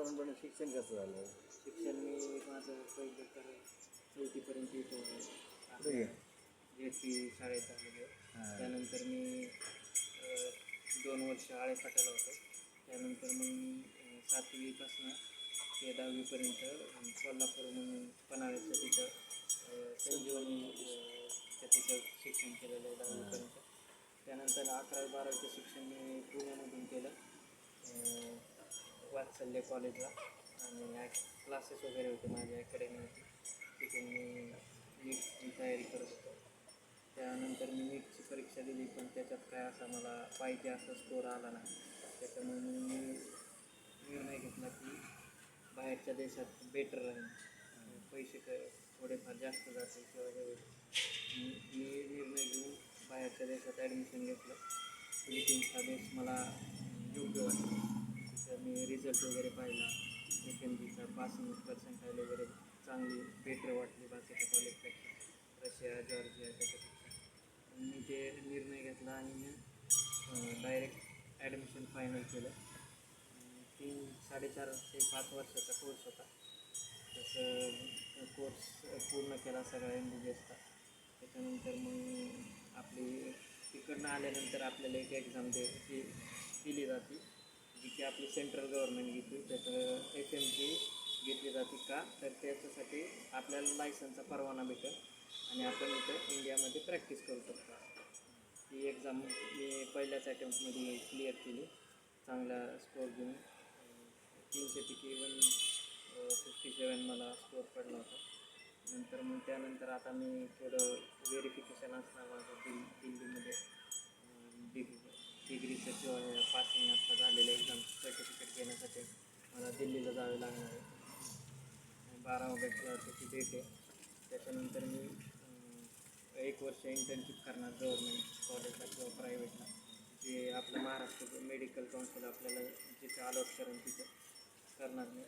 सर्वसाधारणपणे शिक्षण कसं झालं? शिक्षण मी माझं पहिलं तर 4थीपर्यंत इथं कुठे? JP शाळेत झालेलं आहे. त्यानंतर मी 2 वर्ष आळेफाट्याला होतो. त्यानंतर मग मी 7वीपासून ते 10वीपर्यंत कोल्हापूर म्हणून पन्हाळ्याचं तिथं संजीवनी तिथं शिक्षण केलेलं आहे 10वीपर्यंत. त्यानंतर 11वी-12वीचं शिक्षण मी पुण्यामधून केलं वात्सल्य कॉलेजला, आणि क्लासेस वगैरे होते, माझी अकॅडमी होती, तिथून मी नीटची तयारी करत होतो. त्यानंतर मी नीटची परीक्षा दिली, पण त्याच्यात काय असा मला पाहिजे असा स्कोर आला नाही. त्याच्यामुळे मी निर्णय घेतला की बाहेरच्या देशात बेटर राहील, पैसे थोडेफार जास्त जातील किंवा हे होईल. मी निर्णय घेऊन बाहेरच्या देशात ॲडमिशन घेतलं. फिलिपिन्सचा देश मला योग्य वाटला. तिथं मी रिझल्ट वगैरे पाहिला, FMGचा पासिंग पर्सेंटाईल वगैरे चांगली बेटर वाटली बाकीच्या कॉलेजपेक्षा, रशिया जॉर्जिया त्याच्यापेक्षा. मी ते निर्णय घेतला आणि मी डायरेक्ट ॲडमिशन फायनल केलं. 3-4.5 ते 5 वर्षाचा कोर्स होता. तसं कोर्स पूर्ण केला सगळा MBBSचा. त्याच्यानंतर मग आपली तिकडनं आल्यानंतर आपल्याला एक एक्झाम दिली जाते, जी की आपली सेंट्रल गव्हर्नमेंट घेते. त्याचं FMG घेतली जाते का, तर त्याच्यासाठी आपल्याला लायसनचा परवाना भेटेल आणि आपण इथं इंडियामध्ये प्रॅक्टिस करू शकतो. ही एक्झाम मी पहिल्याच अटेम्प्टमध्ये क्लिअर केली, चांगला स्कोर घेऊन 300पैकी 157 मला स्कोर पडला होता. नंतर मग त्यानंतर आता मी थोडं व्हेरिफिकेशन असणार माझं दिल्लीमध्ये डिग्रीचं किंवा पासिंग आता झालेलं एक्झाम सर्टिफिकेट घेण्यासाठी मला दिल्लीला जावे लागणार आहे. 12 ऑगस्टला त्याची डेट आहे. त्याच्यानंतर मी 1 वर्ष इंटर्नशिप करणार गव्हर्नमेंट कॉलेजला किंवा प्रायव्हेटला, जे आपलं महाराष्ट्र मेडिकल काउन्सिल आपल्याला जिथं अलॉट करून तिथं करणार मी.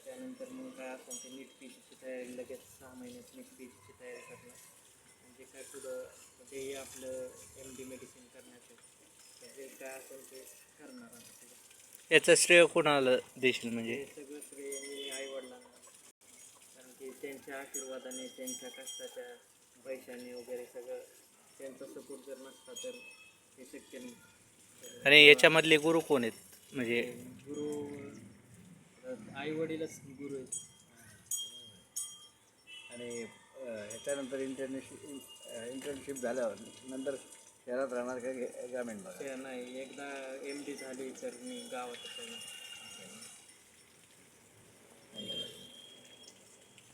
त्यानंतर मग काय असेल ते नीट PGची तयारी, लगेच 6 महिन्यात नीट PGची तयारी करणार. म्हणजे काय पुढं ध्येय आपलं MD मेडिसिन करण्याचं, जे काय असेल ते करणार आता पुढं. याचं श्रेय कोणाला देशील? म्हणजे हे सगळं श्रेय मी आईवडिलांना, कारण की त्यांच्या आशीर्वादाने, त्यांच्या कष्टाच्या पैशाने वगैरे सगळं त्यांचा सपोर्ट जर नसता तर हे शक्य नाही. आणि याच्यामधले गुरु कोण आहेत? म्हणजे गुरु आईवडीलच गुरु आहेत. आणि ह्याच्यानंतर इंटर्नशिप झाल्यावर नंतर शहरात राहणार का ग्रामीण भागात? नाही, एकदा MD झाली तर मी गावातच येणार.